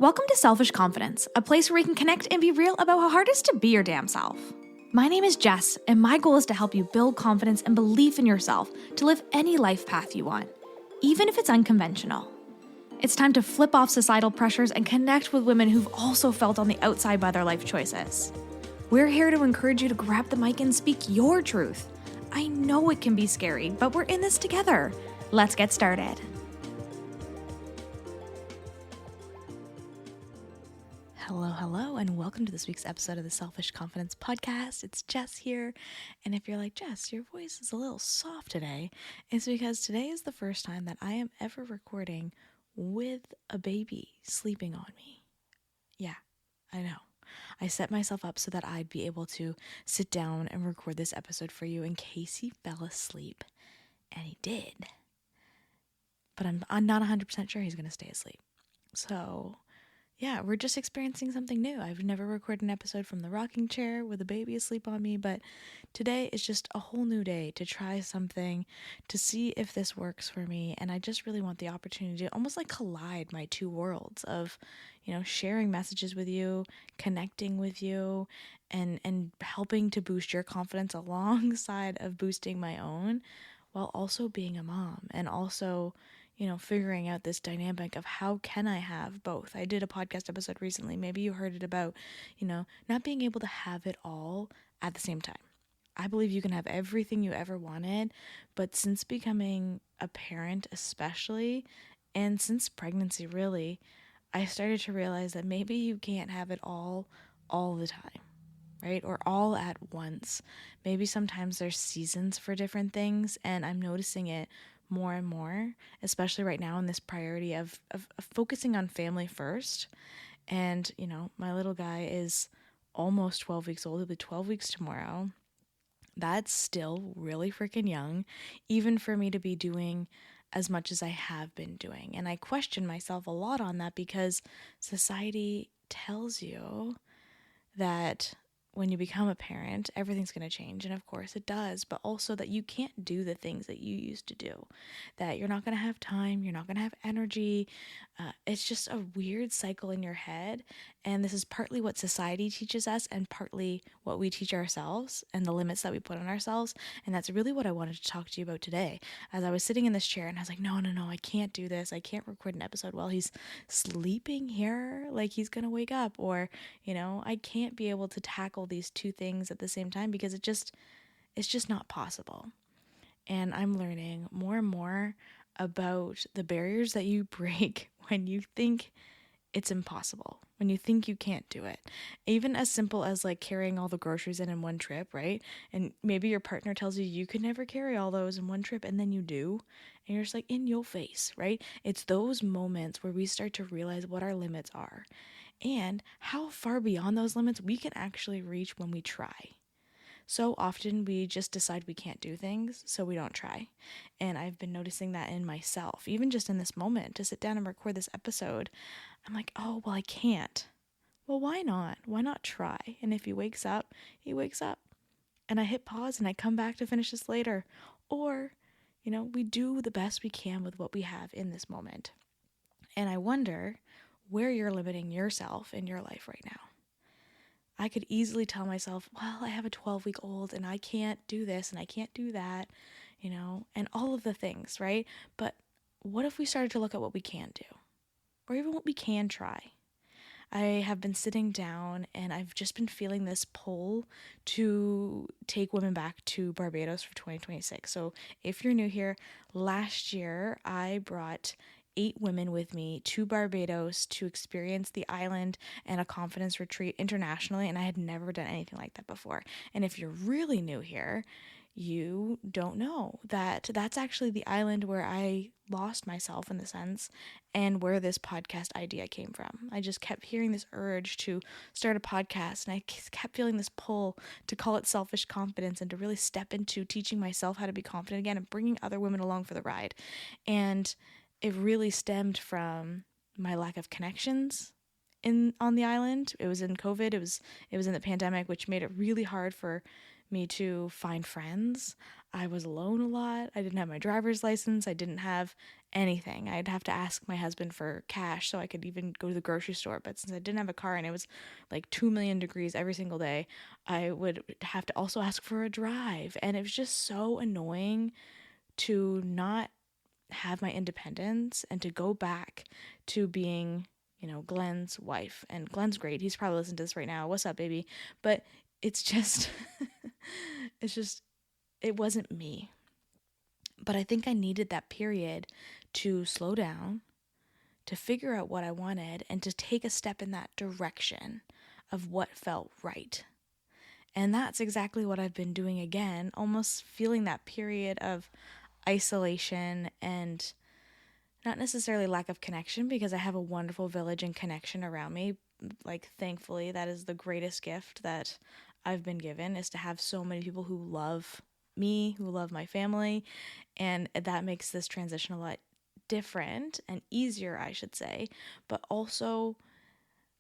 Welcome to Selfish Confidence, a place where we can connect and be real about how hard it is to be your damn self. My name is Jess, and my goal is to help you build confidence and belief in yourself to live any life path you want, even if it's unconventional. It's time to flip off societal pressures and connect with women who've also felt on the outside by their life choices. We're here to encourage you to grab the mic and speak your truth. I know it can be scary, but we're in this together. Let's get started. Hello, and welcome to this week's episode of the Selfish Confidence Podcast. It's Jess here, and if you're like, Jess, your voice is a little soft today, it's because today is the first time that I am ever recording with a baby sleeping on me. Yeah, I know. I set myself up so that I'd be able to sit down and record this episode for you in case he fell asleep, and he did. But I'm not 100% sure he's going to stay asleep. So yeah, we're just experiencing something new. I've never recorded an episode from the rocking chair with a baby asleep on me, but today is just a whole new day to try something, to see if this works for me. And I just really want the opportunity to almost like collide my two worlds of, sharing messages with you, connecting with you, and helping to boost your confidence alongside of boosting my own, while also being a mom and also figuring out this dynamic of how can I have both. I did a podcast episode recently, maybe you heard it, about, not being able to have it all at the same time. I believe you can have everything you ever wanted, but since becoming a parent especially, and since pregnancy really, I started to realize that maybe you can't have it all the time, right? Or all at once. Maybe sometimes there's seasons for different things, and I'm noticing it more and more, especially right now in this priority of focusing on family first. And, my little guy is almost 12 weeks old. He'll be 12 weeks tomorrow. That's still really freaking young, even for me to be doing as much as I have been doing. And I question myself a lot on that because society tells you that when you become a parent, everything's going to change. And of course it does, but also that you can't do the things that you used to do, that you're not going to have time, you're not going to have energy. It's just a weird cycle in your head. And this is partly what society teaches us and partly what we teach ourselves and the limits that we put on ourselves. And that's really what I wanted to talk to you about today. As I was sitting in this chair and I was like, no, I can't do this. I can't record an episode while he's sleeping here. Like he's going to wake up, or, I can't be able to tackle these two things at the same time because it's just not possible. And I'm learning more and more about the barriers that you break when you think it's impossible, when you think you can't do it. Even as simple as like carrying all the groceries in one trip, right? And maybe your partner tells you you could never carry all those in one trip, and then you do. And you're just like, in your face, right? It's those moments where we start to realize what our limits are and how far beyond those limits we can actually reach when we try. So often we just decide we can't do things, so we don't try. And I've been noticing that in myself, even just in this moment, to sit down and record this episode. I'm like, oh, well, I can't. Well, why not? Why not try? And if he wakes up, he wakes up. And I hit pause and I come back to finish this later. Or, we do the best we can with what we have in this moment. And I wonder where you're limiting yourself in your life right now. I could easily tell myself, well, I have a 12-week-old and I can't do this and I can't do that, and all of the things, right? But what if we started to look at what we can do, or even what we can try? I have been sitting down and I've just been feeling this pull to take women back to Barbados for 2026. So if you're new here, last year I brought 8 women with me to Barbados to experience the island and a confidence retreat internationally, and I had never done anything like that before. And if you're really new here, you don't know that that's actually the island where I lost myself, in the sense, and where this podcast idea came from. I just kept hearing this urge to start a podcast, and I kept feeling this pull to call it Selfish Confidence and to really step into teaching myself how to be confident again and bringing other women along for the ride. And it really stemmed from my lack of connections on the island. It was in COVID. It was in the pandemic, which made it really hard for me to find friends. I was alone a lot. I didn't have my driver's license. I didn't have anything. I'd have to ask my husband for cash so I could even go to the grocery store. But since I didn't have a car and it was like 2 million degrees every single day, I would have to also ask for a drive. And it was just so annoying to not have my independence and to go back to being, Glenn's wife. And Glenn's great. He's probably listening to this right now. What's up, baby? But it's just, it's just, it wasn't me. But I think I needed that period to slow down, to figure out what I wanted, and to take a step in that direction of what felt right. And that's exactly what I've been doing again, almost feeling that period of isolation and not necessarily lack of connection, because I have a wonderful village and connection around me. Like, thankfully, that is the greatest gift that I've been given, is to have so many people who love me, who love my family. And that makes this transition a lot different and easier, I should say. But also,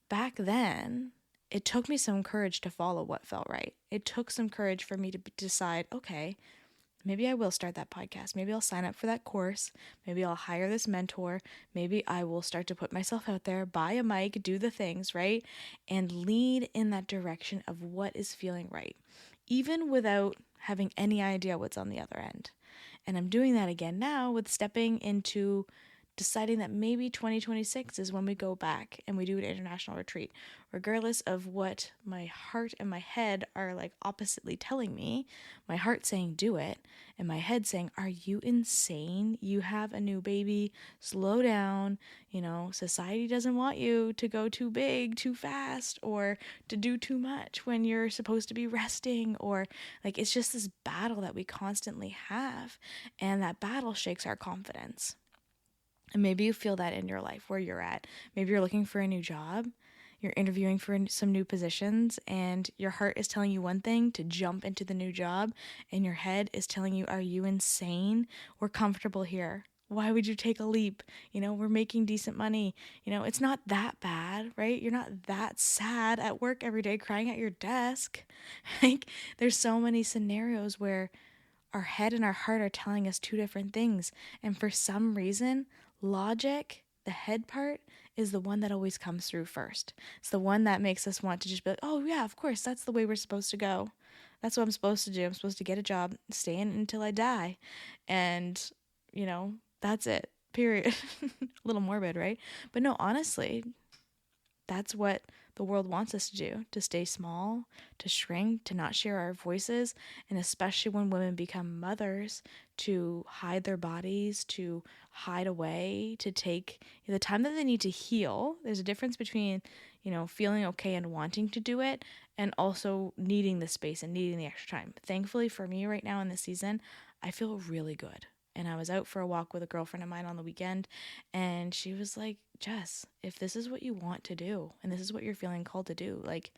back then, it took me some courage to follow what felt right. It took some courage for me to decide, okay, maybe I will start that podcast. Maybe I'll sign up for that course. Maybe I'll hire this mentor. Maybe I will start to put myself out there, buy a mic, do the things, right? And lead in that direction of what is feeling right, even without having any idea what's on the other end. And I'm doing that again now with stepping into deciding that maybe 2026 is when we go back and we do an international retreat, regardless of what my heart and my head are like oppositely telling me. My heart saying do it, and my head saying, are you insane? You have a new baby, slow down. Society doesn't want you to go too big too fast, or to do too much when you're supposed to be resting, or like, it's just this battle that we constantly have, and that battle shakes our confidence. And maybe you feel that in your life where you're at. Maybe you're looking for a new job, you're interviewing for some new positions, and your heart is telling you one thing, to jump into the new job, and your head is telling you, are you insane? We're comfortable here. Why would you take a leap? We're making decent money. It's not that bad, right? You're not that sad at work every day crying at your desk. Like, there's so many scenarios where our head and our heart are telling us two different things. And for some reason, logic, the head part, is the one that always comes through first. It's the one that makes us want to just be like, oh yeah, of course, that's the way we're supposed to go. That's what I'm supposed to do. I'm supposed to get a job, stay in until I die. And, that's it. Period. A little morbid, right? But no, honestly, that's what the world wants us to do, to stay small, to shrink, to not share our voices, and especially when women become mothers, to hide their bodies, to hide away, to take the time that they need to heal. There's a difference between, feeling okay and wanting to do it, and also needing the space and needing the extra time. Thankfully for me right now in this season, I feel really good. And I was out for a walk with a girlfriend of mine on the weekend, and she was like, Jess, if this is what you want to do, and this is what you're feeling called to do, like,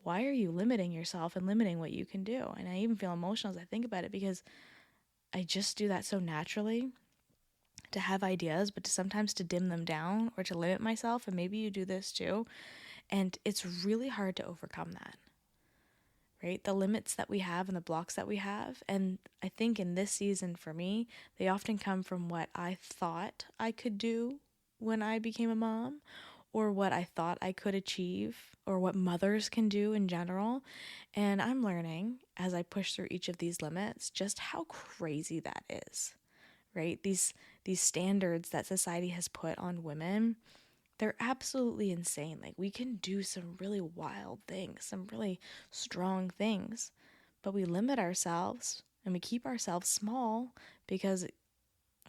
why are you limiting yourself and limiting what you can do? And I even feel emotional as I think about it, because I just do that so naturally, to have ideas, but sometimes to dim them down or to limit myself. And maybe you do this too. And it's really hard to overcome that. Right? The limits that we have and the blocks that we have. And I think in this season for me, they often come from what I thought I could do when I became a mom, or what I thought I could achieve, or what mothers can do in general. And I'm learning as I push through each of these limits just how crazy that is, right? These standards that society has put on women, they're absolutely insane. Like, we can do some really wild things, some really strong things, but we limit ourselves and we keep ourselves small because,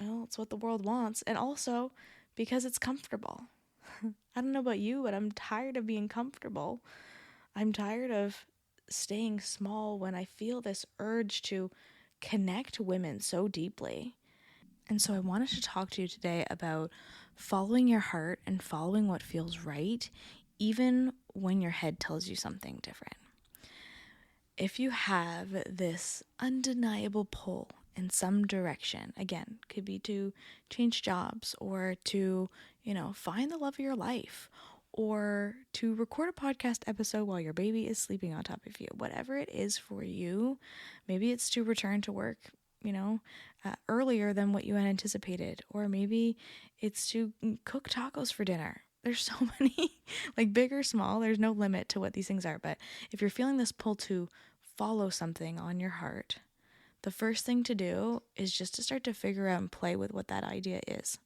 well, it's what the world wants, and also because it's comfortable. I don't know about you, but I'm tired of being comfortable. I'm tired of staying small when I feel this urge to connect women so deeply. And so I wanted to talk to you today about following your heart and following what feels right, even when your head tells you something different. If you have this undeniable pull in some direction, again, could be to change jobs, or to, find the love of your life, or to record a podcast episode while your baby is sleeping on top of you. Whatever it is for you, maybe it's to return to work, earlier than what you had anticipated, or maybe it's to cook tacos for dinner. There's so many, like big or small, there's no limit to what these things are. But if you're feeling this pull to follow something on your heart, the first thing to do is just to start to figure out and play with what that idea is.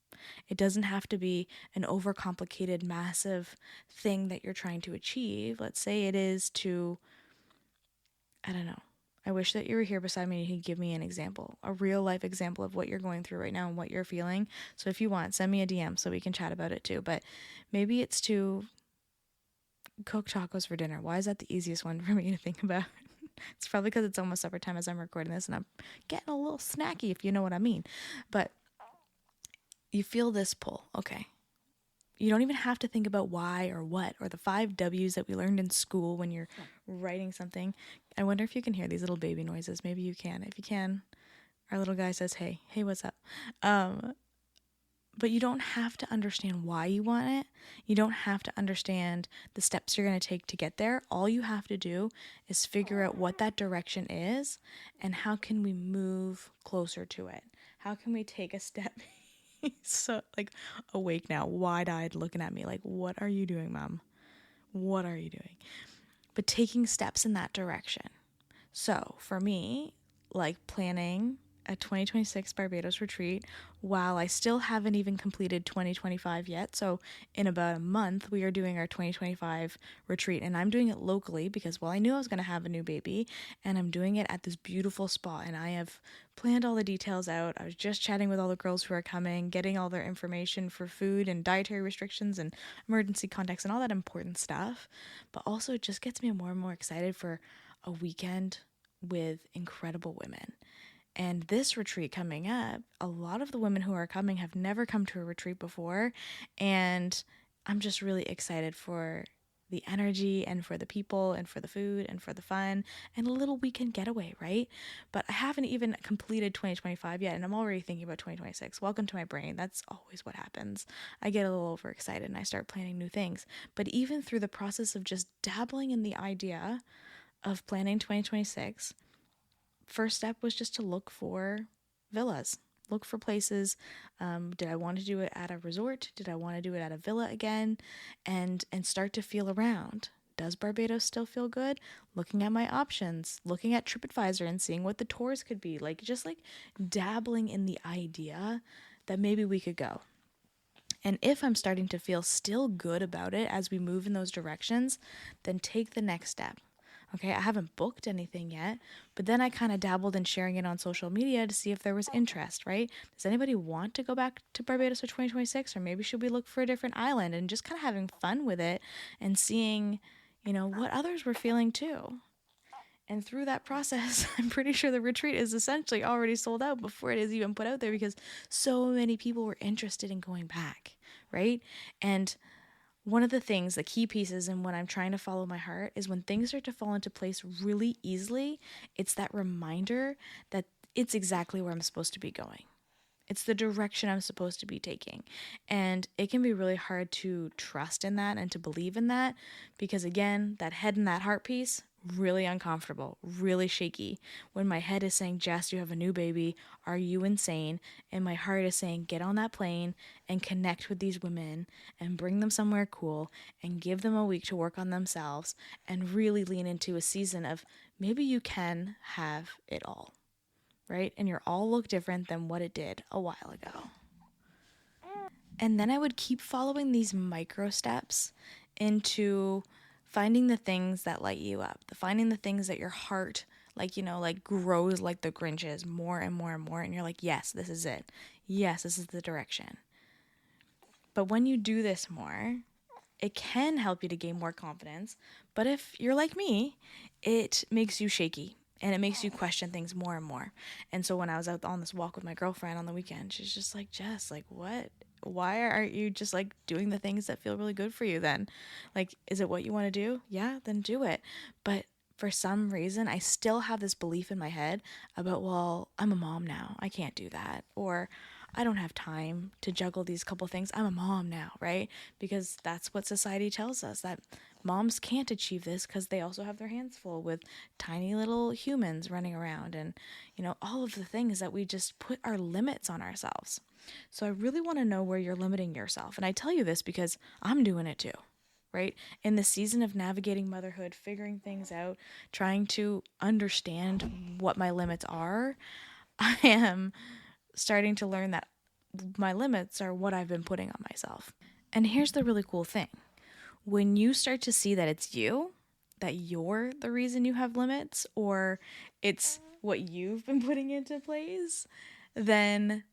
It doesn't have to be an overcomplicated, massive thing that you're trying to achieve. Let's say it is to, I don't know. I wish that you were here beside me and you could give me an example, a real life example of what you're going through right now and what you're feeling. So if you want, send me a DM so we can chat about it too. But maybe it's to cook tacos for dinner. Why is that the easiest one for me to think about? It's probably because it's almost supper time as I'm recording this and I'm getting a little snacky, if you know what I mean. But you feel this pull. Okay. You don't even have to think about why or what or the 5 W's that we learned in school when you're writing something. I wonder if you can hear these little baby noises. Maybe you can. If you can, our little guy says, hey, what's up? But you don't have to understand why you want it. You don't have to understand the steps you're going to take to get there. All you have to do is figure out what that direction is and how can we move closer to it? How can we take a step? So like awake now, wide-eyed looking at me like, what are you doing, Mom? What are you doing? But taking steps in that direction. So for me, like planning a 2026 Barbados retreat while I still haven't even completed 2025 yet. So in about a month, we are doing our 2025 retreat, and I'm doing it locally because, well, I knew I was going to have a new baby, and I'm doing it at this beautiful spot, and I have planned all the details out. I was just chatting with all the girls who are coming, getting all their information for food and dietary restrictions and emergency contacts and all that important stuff. But also it just gets me more and more excited for a weekend with incredible women. And this retreat coming up, a lot of the women who are coming have never come to a retreat before. And I'm just really excited for the energy and for the people and for the food and for the fun and a little weekend getaway, right? But I haven't even completed 2025 yet, and I'm already thinking about 2026. Welcome to my brain. That's always what happens. I get a little overexcited and I start planning new things. But even through the process of just dabbling in the idea of planning 2026, first step was just to look for villas, look for places. Did I want to do it at a resort? Did I want to do it at a villa again? And start to feel around. Does Barbados still feel good? Looking at my options, looking at TripAdvisor and seeing what the tours could be, like just like dabbling in the idea that maybe we could go. And if I'm starting to feel still good about it as we move in those directions, then take the next step. Okay, I haven't booked anything yet, but then I kind of dabbled in sharing it on social media to see if there was interest, right? Does anybody want to go back to Barbados for 2026? Or maybe should we look for a different island, and just kind of having fun with it and seeing, what others were feeling too. And through that process, I'm pretty sure the retreat is essentially already sold out before it is even put out there because so many people were interested in going back, right? And one of the things, the key pieces in when I'm trying to follow my heart is when things start to fall into place really easily, it's that reminder that it's exactly where I'm supposed to be going. It's the direction I'm supposed to be taking. And it can be really hard to trust in that and to believe in that because, again, that head and that heart piece, really uncomfortable, really shaky. When my head is saying, Jess, you have a new baby, are you insane? And my heart is saying, get on that plane and connect with these women and bring them somewhere cool and give them a week to work on themselves and really lean into a season of maybe you can have it all, right? And your all look different than what it did a while ago. And then I would keep following these micro steps into finding the things that light you up, finding the things that your heart, grows like the Grinch's more and more and more. And you're like, yes, this is it. Yes, this is the direction. But when you do this more, it can help you to gain more confidence. But if you're like me, it makes you shaky. And it makes you question things more and more. And so when I was out on this walk with my girlfriend on the weekend, she's just like, Jess, like, what? Why aren't you just like doing the things that feel really good for you then? Like, is it what you want to do? Yeah, then do it. But for some reason, I still have this belief in my head about, well, I'm a mom now. I can't do that. Or I don't have time to juggle these couple things. I'm a mom now, right? Because that's what society tells us, that moms can't achieve this because they also have their hands full with tiny little humans running around and, all of the things that we just put our limits on ourselves. So I really want to know where you're limiting yourself. And I tell you this because I'm doing it too, right? In the season of navigating motherhood, figuring things out, trying to understand what my limits are, I am starting to learn that my limits are what I've been putting on myself. And here's the really cool thing. When you start to see that it's you, that you're the reason you have limits, or it's what you've been putting into place, then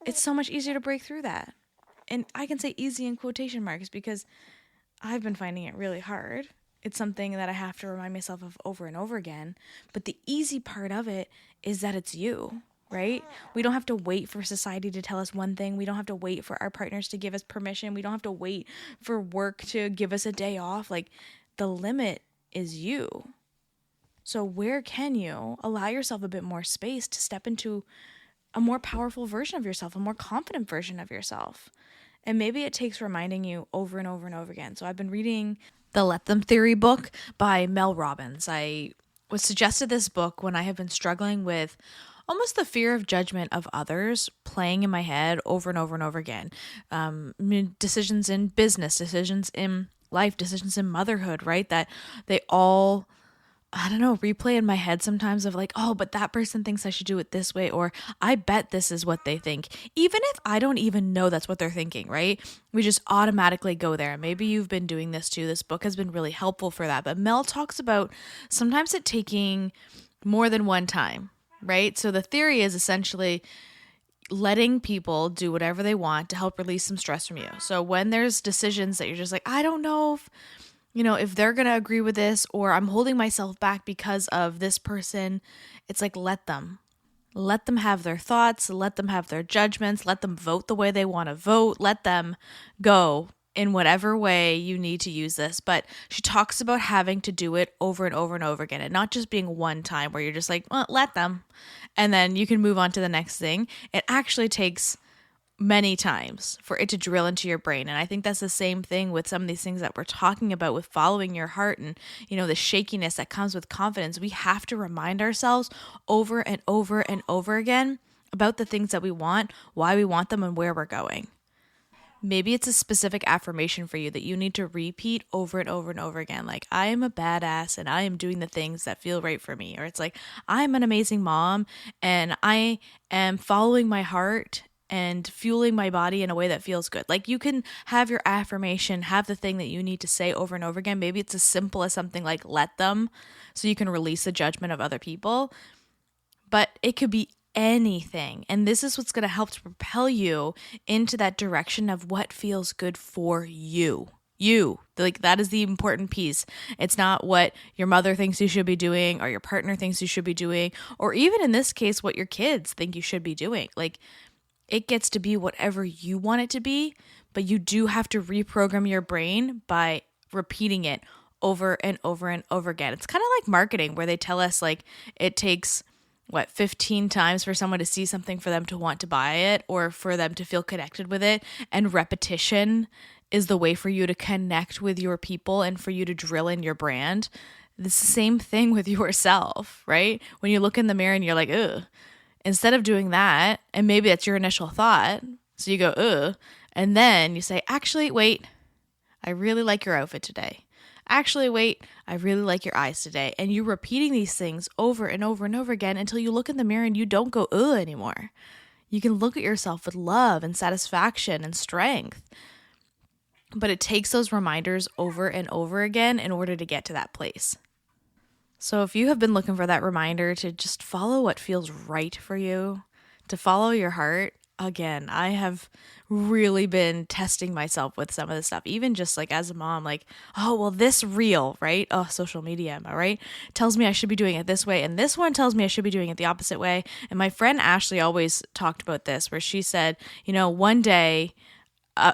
it's so much easier to break through that. And I can say easy in quotation marks because I've been finding it really hard. It's something that I have to remind myself of over and over again. But the easy part of it is that it's you, right? We don't have to wait for society to tell us one thing. We don't have to wait for our partners to give us permission. We don't have to wait for work to give us a day off. Like, the limit is you. So where can you allow yourself a bit more space to step into a more powerful version of yourself, a more confident version of yourself? And maybe it takes reminding you over and over and over again. So I've been reading the Let Them Theory book by Mel Robbins. I was suggested this book when I have been struggling with almost the fear of judgment of others playing in my head over and over and over again. Decisions in business, decisions in life, decisions in motherhood, right? That they all, I don't know, replay in my head sometimes of like, oh, but that person thinks I should do it this way, or I bet this is what they think. Even if I don't even know that's what they're thinking, right? We just automatically go there. Maybe you've been doing this too. This book has been really helpful for that. But Mel talks about sometimes it taking more than one time, right? So the theory is essentially letting people do whatever they want to help release some stress from you. So when there's decisions that you're just like, I don't know if they're going to agree with this, or I'm holding myself back because of this person, it's like, let them have their thoughts, let them have their judgments, let them vote the way they want to vote, let them go in whatever way you need to use this. But she talks about having to do it over and over and over again, and not just being one time where you're just like, well, let them, and then you can move on to the next thing. It actually takes many times for it to drill into your brain. And I think that's the same thing with some of these things that we're talking about with following your heart and, the shakiness that comes with confidence. We have to remind ourselves over and over and over again about the things that we want, why we want them, and where we're going. Maybe it's a specific affirmation for you that you need to repeat over and over and over again. Like, I am a badass and I am doing the things that feel right for me. Or it's like, I'm an amazing mom and I am following my heart and fueling my body in a way that feels good. Like, you can have your affirmation, have the thing that you need to say over and over again. Maybe it's as simple as something like let them, so you can release the judgment of other people. But it could be anything. And this is what's going to help to propel you into that direction of what feels good for you. Like, that is the important piece. It's not what your mother thinks you should be doing, or your partner thinks you should be doing, or even in this case, what your kids think you should be doing. Like, it gets to be whatever you want it to be, but you do have to reprogram your brain by repeating it over and over and over again. It's kind of like marketing, where they tell us like it takes 15 times for someone to see something for them to want to buy it, or for them to feel connected with it. And repetition is the way for you to connect with your people and for you to drill in your brand. It's the same thing with yourself, right? When you look in the mirror and you're like, ugh. Instead of doing that, and maybe that's your initial thought, so you go, ugh, and then you say, actually, wait, I really like your outfit today. Actually, wait, I really like your eyes today. And you're repeating these things over and over and over again until you look in the mirror and you don't go, ugh, anymore. You can look at yourself with love and satisfaction and strength. But it takes those reminders over and over again in order to get to that place. So if you have been looking for that reminder to just follow what feels right for you, to follow your heart, again, I have really been testing myself with some of this stuff, even just like as a mom, like, oh, well, this reel, right? Oh, social media, am I right? Tells me I should be doing it this way. And this one tells me I should be doing it the opposite way. And my friend Ashley always talked about this, where she said, one day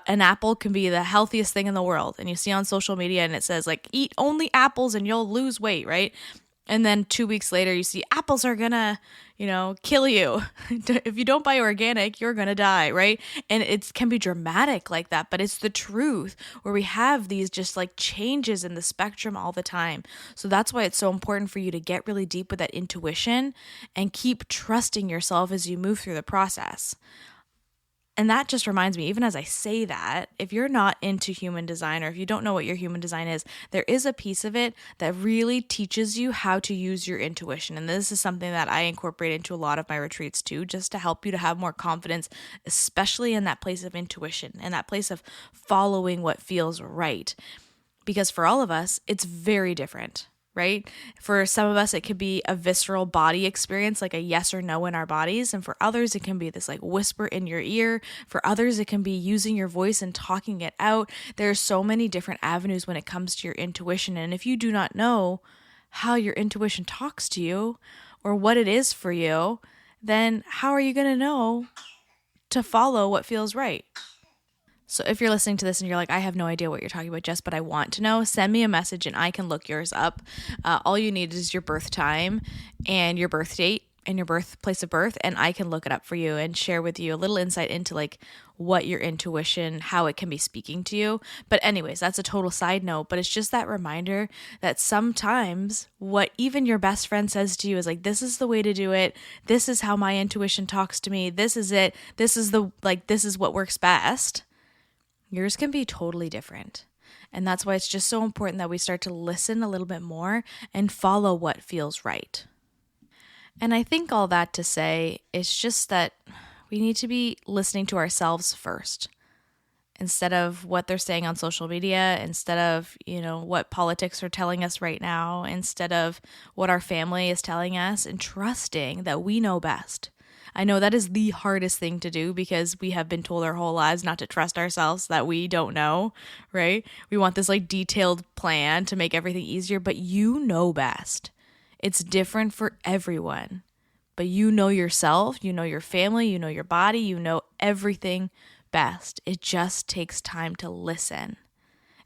an apple can be the healthiest thing in the world. And you see on social media and it says like, eat only apples and you'll lose weight, right? And then 2 weeks later, you see apples are gonna, kill you. If you don't buy organic, you're gonna die, right? And it can be dramatic like that, but it's the truth where we have these just like changes in the spectrum all the time. So that's why it's so important for you to get really deep with that intuition and keep trusting yourself as you move through the process. And that just reminds me, even as I say that, if you're not into human design or if you don't know what your human design is, there is a piece of it that really teaches you how to use your intuition. And this is something that I incorporate into a lot of my retreats too, just to help you to have more confidence, especially in that place of intuition and that place of following what feels right. Because for all of us, it's very different. Right? For some of us, it could be a visceral body experience, like a yes or no in our bodies. And for others, it can be this like whisper in your ear. For others, it can be using your voice and talking it out. There are so many different avenues when it comes to your intuition. And if you do not know how your intuition talks to you or what it is for you, then how are you going to know to follow what feels right? So if you're listening to this and you're like, I have no idea what you're talking about, Jess, but I want to know, send me a message and I can look yours up. All you need is your birth time and your birth date and your place of birth, and I can look it up for you and share with you a little insight into like what your intuition, how it can be speaking to you. But anyways, that's a total side note, but it's just that reminder that sometimes what even your best friend says to you is like, this is the way to do it. This is how my intuition talks to me. This is it. This is what works best. Yours can be totally different. And that's why it's just so important that we start to listen a little bit more and follow what feels right. And I think all that to say is just that we need to be listening to ourselves first. Instead of what they're saying on social media, instead of, what politics are telling us right now, instead of what our family is telling us, and trusting that we know best. I know that is the hardest thing to do because we have been told our whole lives not to trust ourselves, that we don't know, right? We want this like detailed plan to make everything easier, but you know best. It's different for everyone, but you know yourself, you know your family, you know your body, you know everything best. It just takes time to listen.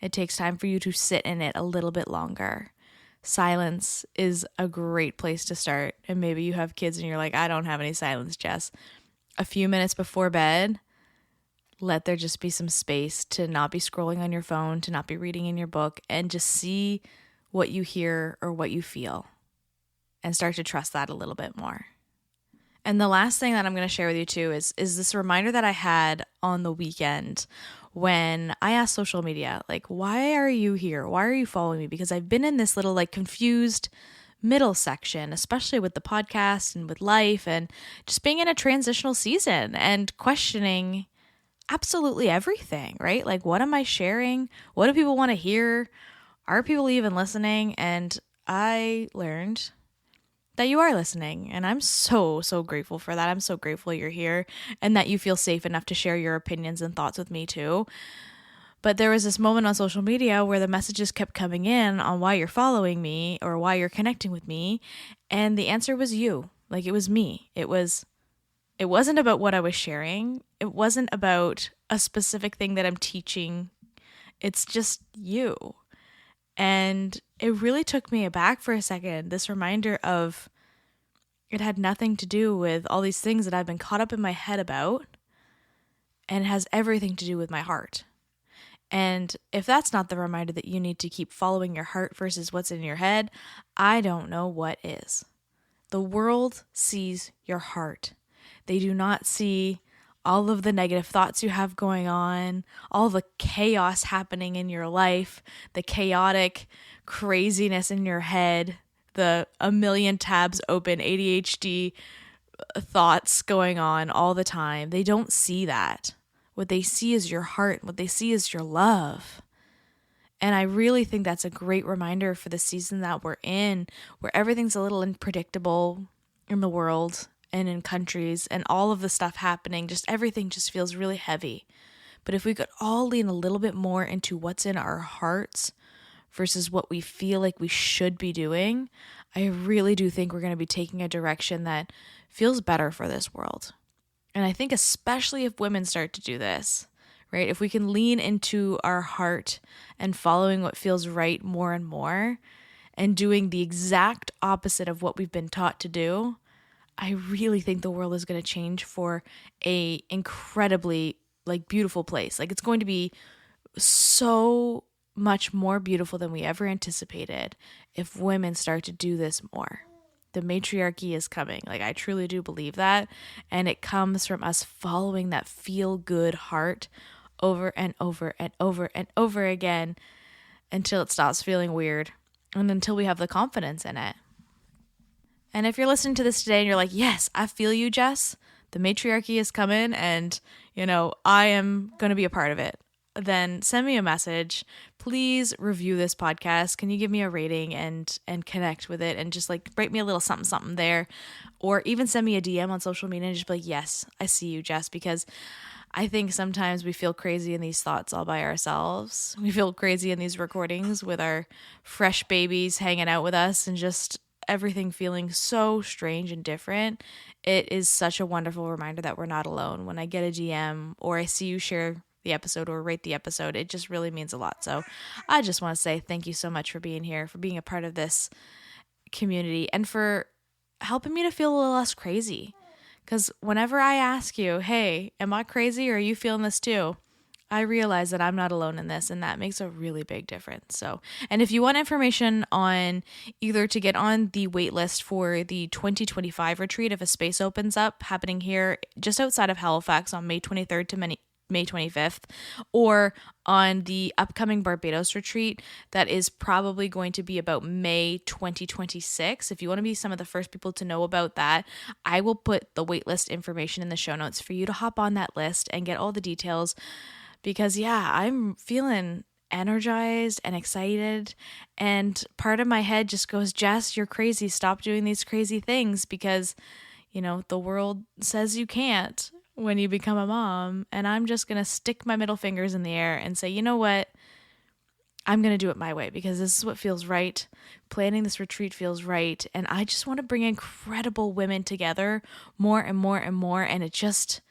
It takes time for you to sit in it a little bit longer. Silence is a great place to start. And maybe you have kids and you're like, I don't have any silence, Jess. A few minutes before bed, let there just be some space to not be scrolling on your phone, to not be reading in your book, and just see what you hear or what you feel and start to trust that a little bit more. And the last thing that I'm going to share with you too is this reminder that I had on the weekend when I asked social media, like, why are you here? Why are you following me? Because I've been in this little like confused middle section, especially with the podcast and with life and just being in a transitional season and questioning absolutely everything, right? Like, what am I sharing? What do people want to hear? Are people even listening? And I learned that you are listening. And I'm so, so grateful for that. I'm so grateful you're here and that you feel safe enough to share your opinions and thoughts with me too. But there was this moment on social media where the messages kept coming in on why you're following me or why you're connecting with me. And the answer was you. Like, it was me. It wasn't about what I was sharing. It wasn't about a specific thing that I'm teaching. It's just you. And it really took me aback for a second, this reminder of it had nothing to do with all these things that I've been caught up in my head about, and it has everything to do with my heart. And if that's not the reminder that you need to keep following your heart versus what's in your head, I don't know what is. The world sees your heart. They do not see all of the negative thoughts you have going on, all the chaos happening in your life, the chaotic craziness in your head, the a million tabs open ADHD thoughts going on all the time. They don't see that. What they see is your heart. What they see is your love. And I really think that's a great reminder for the season that we're in, where everything's a little unpredictable in the world and in countries and all of the stuff happening, just everything just feels really heavy. But if we could all lean a little bit more into what's in our hearts versus what we feel like we should be doing, I really do think we're going to be taking a direction that feels better for this world. And I think especially if women start to do this, right? If we can lean into our heart and following what feels right more and more, and doing the exact opposite of what we've been taught to do, I really think the world is going to change for a incredibly beautiful place. It's going to be so much more beautiful than we ever anticipated if women start to do this more. The matriarchy is coming. I truly do believe that. And it comes from us following that feel-good heart over and over and over and over again until it stops feeling weird and until we have the confidence in it. And if you're listening to this today and you're like, yes, I feel you, Jess, the matriarchy is coming and, I am going to be a part of it, then send me a message. Please review this podcast. Can you give me a rating and connect with it and just write me a little something there, or even send me a DM on social media and just be like, yes, I see you, Jess, because I think sometimes we feel crazy in these thoughts all by ourselves. We feel crazy in these recordings with our fresh babies hanging out with us and just everything feeling so strange and different. It is such a wonderful reminder that we're not alone. When I get a DM or I see you share the episode or rate the episode, it just really means a lot. So I just want to say thank you so much for being here, for being a part of this community, and for helping me to feel a little less crazy. Because whenever I ask you, hey, am I crazy or are you feeling this too? I realize that I'm not alone in this, and that makes a really big difference. So, and if you want information on either to get on the wait list for the 2025 retreat, if a space opens up happening here just outside of Halifax on May 23rd to May 25th, or on the upcoming Barbados retreat that is probably going to be about May 2026. If you want to be some of the first people to know about that, I will put the waitlist information in the show notes for you to hop on that list and get all the details, because I'm feeling energized and excited, and part of my head just goes, Jess, you're crazy. Stop doing these crazy things because, the world says you can't when you become a mom. And I'm just going to stick my middle fingers in the air and say, you know what? I'm going to do it my way because this is what feels right. Planning this retreat feels right. And I just want to bring incredible women together more and more and more. And I just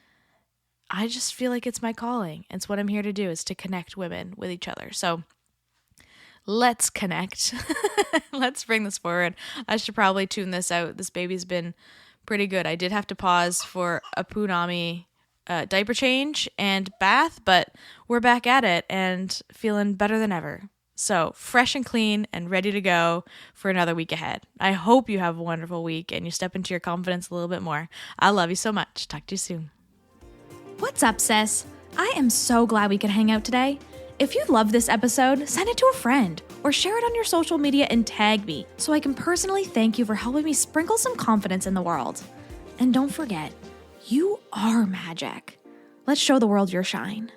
feel like it's my calling. It's what I'm here to do, is to connect women with each other. So let's connect. Let's bring this forward. I should probably tune this out. This baby's been pretty good. I did have to pause for a Punami diaper change and bath, but we're back at it and feeling better than ever. So fresh and clean and ready to go for another week ahead. I hope you have a wonderful week and you step into your confidence a little bit more. I love you so much. Talk to you soon. What's up, sis? I am so glad we could hang out today. If you loved this episode, send it to a friend or share it on your social media and tag me so I can personally thank you for helping me sprinkle some confidence in the world. And don't forget, you are magic. Let's show the world your shine.